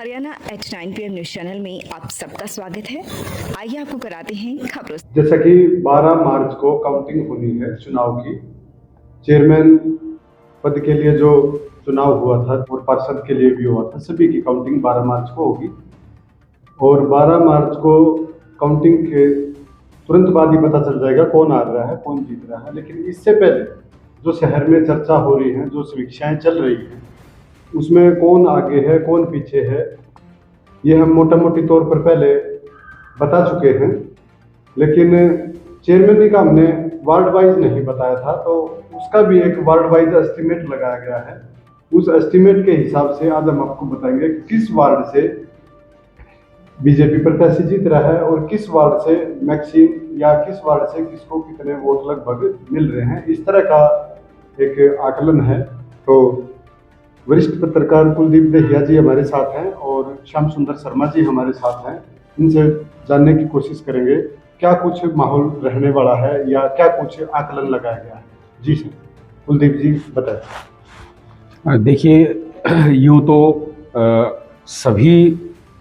Haryana H9 PM news channel में आप सबका स्वागत है। आइए आपको कराते हैं खबरों। जैसा कि 12 मार्च को काउंटिंग होनी है चुनाव की, चेयरमैन पद के लिए जो चुनाव हुआ था और पार्षद के लिए भी हुआ था, सभी की काउंटिंग 12 मार्च को होगी। और 12 मार्च को काउंटिंग के तुरंत बाद ही पता चल जाएगा कौन हार रहा है, कौन जीत रहा है। लेकिन इससे पहले जो शहर में चर्चा हो रही है, जो समीक्षाएं चल रही हैं, उसमें कौन आगे है, कौन पीछे है, ये हम मोटा मोटी तौर पर पहले बता चुके हैं। लेकिन चेयरमैन ने का हमने वार्ड वाइज नहीं बताया था, तो उसका भी एक वार्ड वाइज एस्टीमेट लगाया गया है। उस एस्टीमेट के हिसाब से आज हम आपको बताएंगे कि किस वार्ड से बीजेपी प्रत्याशी जीत रहा है और किस वार्ड से मैक्सिम या किस वार्ड से किसको कितने वोट लगभग मिल रहे हैं। इस तरह का एक आकलन है। तो वरिष्ठ पत्रकार कुलदीप दहिया जी हमारे साथ हैं और श्याम सुंदर शर्मा जी हमारे साथ हैं। इनसे जानने की कोशिश करेंगे क्या कुछ माहौल रहने वाला है या क्या कुछ आकलन लगाया गया है। जी सर, कुलदीप जी बताएं। देखिए, यूँ तो सभी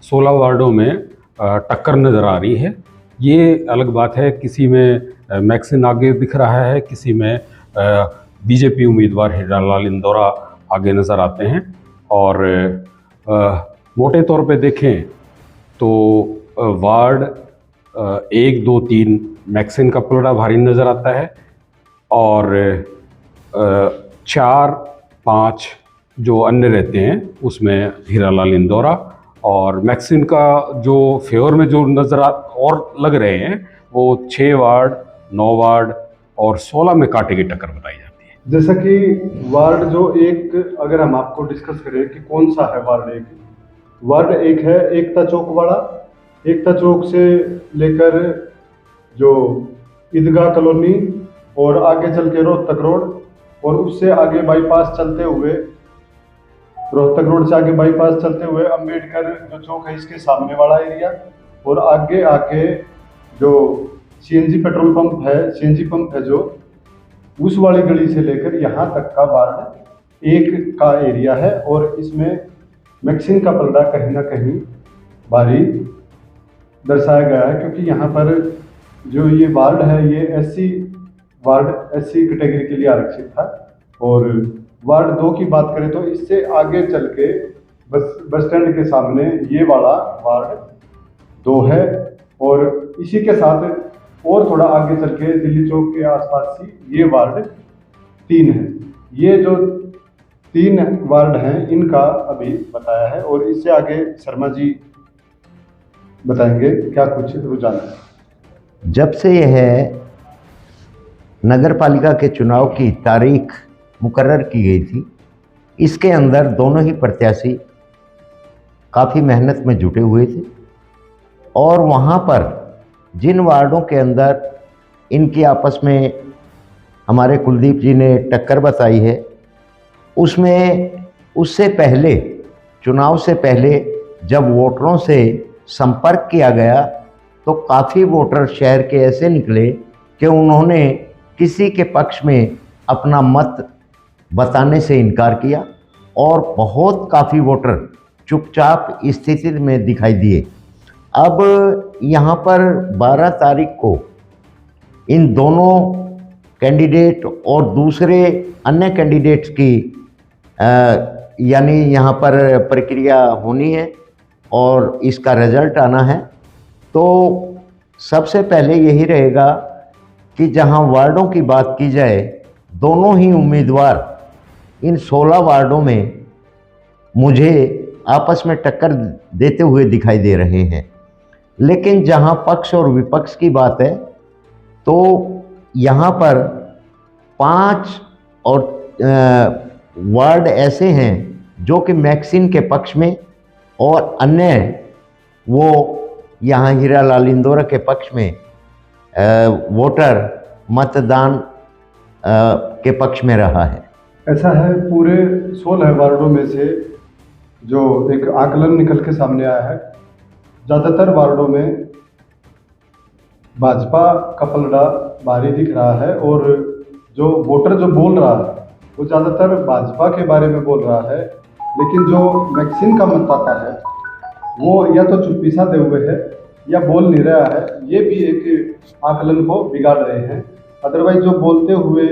16 वार्डों में टक्कर नज़र आ रही है। ये अलग बात है, किसी में मैक्सिन आगे दिख रहा है, किसी में बीजेपी उम्मीदवार हीरालाल इंदौरा आगे नज़र आते हैं। और मोटे तौर पे देखें तो वार्ड 1, 2, 3 मैक्सिन का पलड़ा भारी नज़र आता है और 4, 5 जो अन्य रहते हैं उसमें हीरालाल इंदौरा, और मैक्सिन का जो फेवर में जो नज़र और लग रहे हैं वो 6 वार्ड, 9 वार्ड और 16 में कांटे की टक्कर बताई जाती है। जैसा कि वार्ड जो एक, अगर हम आपको डिस्कस करें कि कौन सा है वार्ड एक है एकता चौक वाला। एकता चौक से लेकर जो ईदगाह कॉलोनी और आगे चल के रोहतक रोड, और उससे आगे बाईपास चलते हुए, रोहतक रोड से आगे बाईपास चलते हुए अम्बेडकर जो चौक है इसके सामने वाला एरिया, और आगे आके जो सीएनजी पेट्रोल पंप है, सीएनजी पंप है जो, उस वाली गली से लेकर यहाँ तक का वार्ड एक का एरिया है। और इसमें मैक्सिन का पलड़ा कहीं ना कहीं भारी दर्शाया गया है, क्योंकि यहाँ पर जो ये वार्ड है ये एससी कैटेगरी के लिए आरक्षित था। और वार्ड 2 की बात करें तो इससे आगे चल के बस स्टैंड के सामने ये वाला वार्ड 2 है, और इसी के साथ और थोड़ा आगे चल के दिल्ली चौक के आसपास ही ये वार्ड 3 है। ये जो 3 वार्ड हैं इनका अभी बताया है, और इससे आगे शर्मा जी बताएंगे क्या कुछ रुझान है। जब से यह नगर पालिका के चुनाव की तारीख मुकर्रर की गई थी, इसके अंदर दोनों ही प्रत्याशी काफ़ी मेहनत में जुटे हुए थे, और वहाँ पर जिन वार्डों के अंदर इनकी आपस में हमारे कुलदीप जी ने टक्कर बताई है, उसमें उससे पहले, चुनाव से पहले जब वोटरों से संपर्क किया गया तो काफ़ी वोटर शहर के ऐसे निकले कि उन्होंने किसी के पक्ष में अपना मत बताने से इनकार किया, और बहुत काफ़ी वोटर चुपचाप स्थिति में दिखाई दिए। अब यहाँ पर 12 तारीख को इन दोनों कैंडिडेट और दूसरे अन्य कैंडिडेट्स की यानी यहाँ पर प्रक्रिया होनी है और इसका रिजल्ट आना है। तो सबसे पहले यही रहेगा कि जहाँ वार्डों की बात की जाए, दोनों ही उम्मीदवार इन 16 वार्डों में मुझे आपस में टक्कर देते हुए दिखाई दे रहे हैं। लेकिन जहाँ पक्ष और विपक्ष की बात है तो यहाँ पर 5 और वार्ड ऐसे हैं जो कि मैक्सिन के पक्ष में, और अन्य वो यहाँ हीरालाल इंदौरा के पक्ष में वोटर मतदान के पक्ष में रहा है। ऐसा है, पूरे 16 वार्डों में से जो एक आकलन निकल के सामने आया है, ज़्यादातर वार्डों में भाजपा का पलड़ा भारी दिख रहा है, और जो वोटर जो बोल रहा है वो ज़्यादातर भाजपा के बारे में बोल रहा है। लेकिन जो मैक्सिन का मतदाता है वो या तो चुप्पी साधे हुए है या बोल नहीं रहा है, ये भी एक आकलन को बिगाड़ रहे हैं। अदरवाइज जो बोलते हुए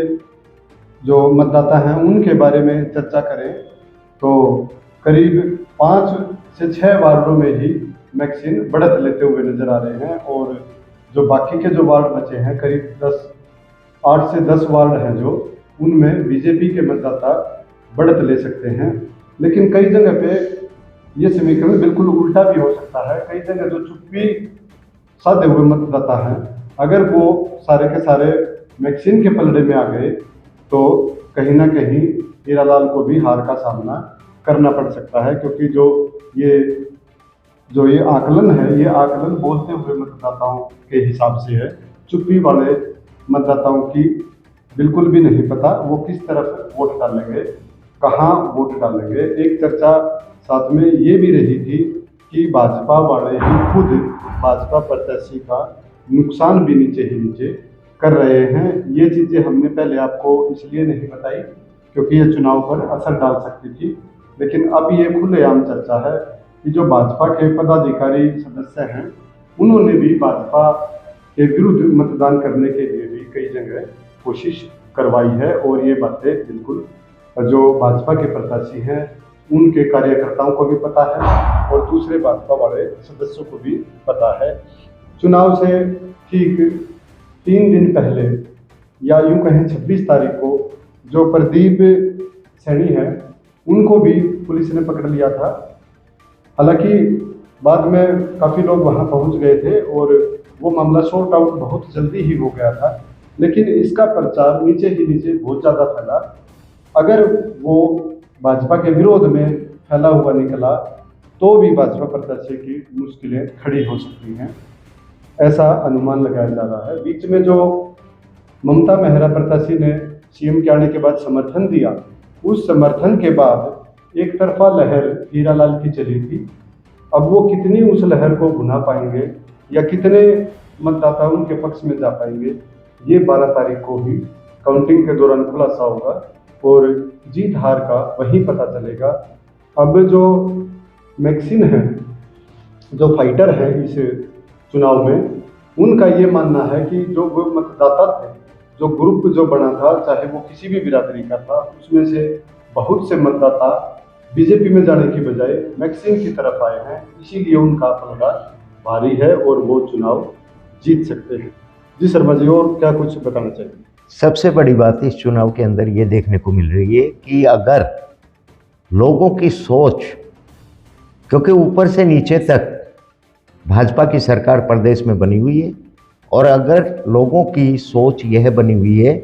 जो मतदाता हैं उनके बारे में चर्चा करें तो करीब 5 से 6 वार्डों में ही मैक्सिन बढ़त लेते हुए नजर आ रहे हैं, और जो बाकी के जो वार्ड बचे हैं करीब 8 से 10 वार्ड हैं जो, उनमें बीजेपी के मतदाता बढ़त ले सकते हैं। लेकिन कई जगह पे ये समीकरण बिल्कुल उल्टा भी हो सकता है। कई जगह जो चुप्पी साधे हुए मतदाता हैं, अगर वो सारे के सारे मैक्सिन के पलड़े में आ गए तो कहीं ना कहीं हीरालाल को भी हार का सामना करना पड़ सकता है, क्योंकि जो ये आकलन है, ये आकलन बोलते हुए मतदाताओं के हिसाब से है। चुप्पी वाले मतदाताओं की बिल्कुल भी नहीं पता वो किस तरफ वोट डालेंगे, कहाँ वोट डालेंगे। एक चर्चा साथ में ये भी रही थी कि भाजपा वाले ही खुद भाजपा प्रत्याशी का नुकसान भी नीचे कर रहे हैं। ये चीज़ें हमने पहले आपको इसलिए नहीं बताई क्योंकि ये चुनाव पर असर डाल सकती थी, लेकिन अब ये खुलेआम चर्चा है कि जो भाजपा के पदाधिकारी सदस्य हैं उन्होंने भी भाजपा के विरुद्ध मतदान करने के लिए भी कई जगह कोशिश करवाई है, और ये बातें बिल्कुल जो भाजपा के प्रत्याशी हैं उनके कार्यकर्ताओं को भी पता है और दूसरे भाजपा वाले सदस्यों को भी पता है। चुनाव से ठीक 3 दिन पहले या यूं कहें 26 तारीख को जो प्रदीप सैनी है उनको भी पुलिस ने पकड़ लिया था। हालांकि बाद में काफ़ी लोग वहां पहुंच गए थे और वो मामला सॉर्ट आउट बहुत जल्दी ही हो गया था, लेकिन इसका प्रचार नीचे ही नीचे बहुत ज़्यादा फैला। अगर वो भाजपा के विरोध में फैला हुआ निकला तो भी भाजपा प्रत्याशी की मुश्किलें खड़ी हो सकती हैं, ऐसा अनुमान लगाया जा रहा है। बीच में जो ममता मेहरा प्रत्याशी ने सीएम के आने के बाद समर्थन दिया, उस समर्थन के बाद एक तरफा लहर हीरालाल की चली थी। अब वो कितनी उस लहर को भुना पाएंगे या कितने मतदाता उनके पक्ष में जा पाएंगे, ये 12 तारीख को ही काउंटिंग के दौरान खुलासा होगा और जीत हार का वहीं पता चलेगा। अब जो मैक्सिन है, जो फाइटर है इस चुनाव में, उनका ये मानना है कि जो मतदाता थे, जो ग्रुप जो बना था, चाहे वो किसी भी बिरादरी का था, उसमें से बहुत से मतदाता बीजेपी में जाने की बजाय मैक्सिन की तरफ आए हैं। इसीलिए उनका पलड़ा भारी है और वो चुनाव जीत सकते हैं। जी शर्मा जी, और क्या कुछ बताना चाहिए? सबसे बड़ी बात इस चुनाव के अंदर ये देखने को मिल रही है कि अगर लोगों की सोच, क्योंकि ऊपर से नीचे तक भाजपा की सरकार प्रदेश में बनी हुई है, और अगर लोगों की सोच यह बनी हुई है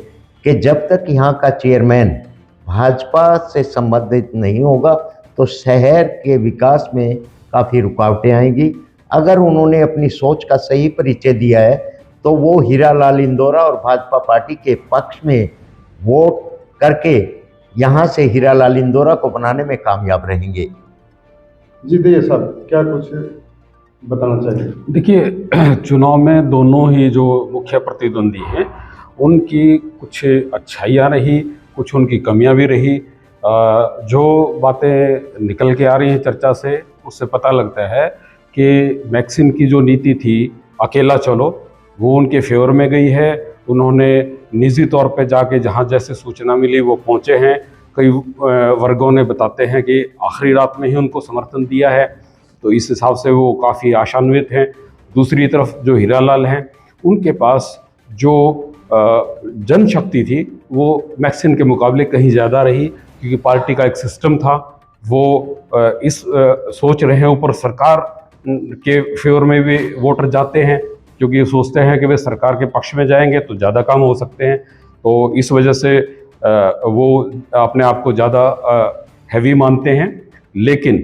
कि जब तक यहाँ का चेयरमैन भाजपा से संबंधित नहीं होगा तो शहर के विकास में काफ़ी रुकावटें आएंगी। अगर उन्होंने अपनी सोच का सही परिचय दिया है तो वो हीरालाल इंदौरा और भाजपा पार्टी के पक्ष में वोट करके यहाँ से हीरालाल इंदौरा को बनाने में कामयाब रहेंगे। जी दिए साहब, क्या कुछ बताना चाहिए? देखिए, चुनाव में दोनों ही जो मुख्य प्रतिद्वंदी हैं उनकी कुछ अच्छाइयाँ रही, कुछ उनकी कमियां भी रही। जो बातें निकल के आ रही हैं चर्चा से, उससे पता लगता है कि मैक्सिन की जो नीति थी अकेला चलो, वो उनके फेवर में गई है। उन्होंने निजी तौर पे जाके जहाँ जैसे सूचना मिली वो पहुँचे हैं। कई वर्गों ने बताते हैं कि आखिरी रात में ही उनको समर्थन दिया है, तो इस हिसाब से वो काफ़ी आशान्वित हैं। दूसरी तरफ जो हीरालाल हैं, उनके पास जो जनशक्ति थी वो मैक्सिन के मुकाबले कहीं ज़्यादा रही, क्योंकि पार्टी का एक सिस्टम था। वो इस सोच रहे हैं, ऊपर सरकार के फेवर में भी वोटर जाते हैं क्योंकि ये सोचते हैं कि वे सरकार के पक्ष में जाएंगे तो ज़्यादा काम हो सकते हैं। तो इस वजह से वो अपने आप को ज़्यादा हैवी मानते हैं। लेकिन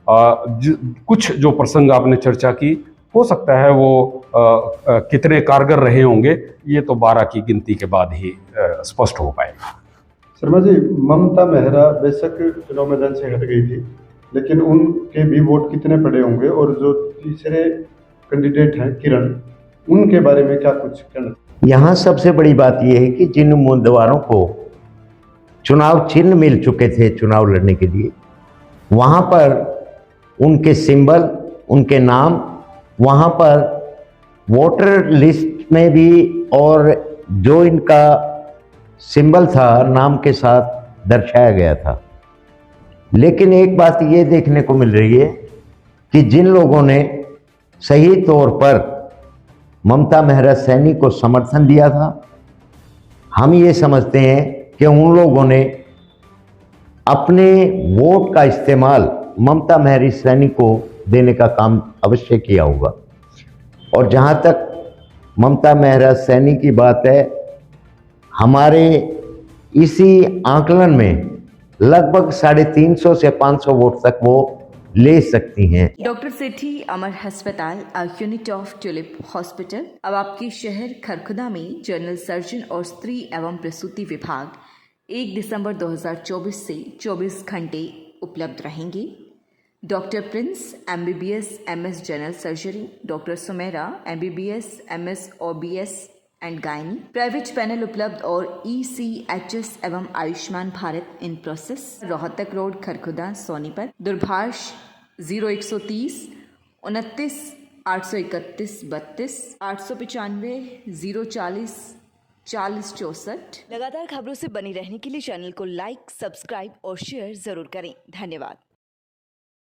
कुछ जो प्रसंग आपने चर्चा की, हो सकता है वो कितने कारगर रहे होंगे, ये तो 12 की गिनती के बाद ही स्पष्ट हो पाएगा। शर्मा जी, ममता मेहरा बेशक चुनाव मैदान से हट गई थी, लेकिन उनके भी वोट कितने पड़े होंगे? और जो तीसरे कैंडिडेट हैं किरण, उनके बारे में क्या कुछ कहना? यहाँ सबसे बड़ी बात यह है कि जिन उम्मीदवारों को चुनाव चिन्ह मिल चुके थे चुनाव लड़ने के लिए, वहाँ पर उनके सिंबल उनके नाम वहाँ पर वोटर लिस्ट में भी और जो इनका सिंबल था नाम के साथ दर्शाया गया था। लेकिन एक बात ये देखने को मिल रही है कि जिन लोगों ने सही तौर पर ममता मेहरा सैनी को समर्थन दिया था, हम ये समझते हैं कि उन लोगों ने अपने वोट का इस्तेमाल ममता मेहरा सैनी को देने का काम अवश्य किया होगा। और जहाँ तक ममता मेहरा सैनी की बात है, हमारे इसी आंकलन में लगभग 350 से 500 वोट तक वो ले सकती हैं। डॉक्टर सेठी अमर अस्पताल, a unit of tulip hospital अब आपके शहर खरखुदा में जनरल सर्जन और स्त्री एवं प्रसूति विभाग 1 दिसंबर 2024 से 24 घंटे उपलब्ध रहेंगे। Doctor Prince MBBS MS general surgery, doctor Sumera MBBS MS OBS and gynae, private panel उपलब्ध और ECHS एवं Ayushman Bharat in process. Rohtak road Kharkhoda Sonipat. दूरभाष 0130 29 831 32 895 040 40 64। लगातार खबरों से बनी रहने के लिए चैनल को लाइक, सब्सक्राइब और शेयर जरूर करें। धन्यवाद।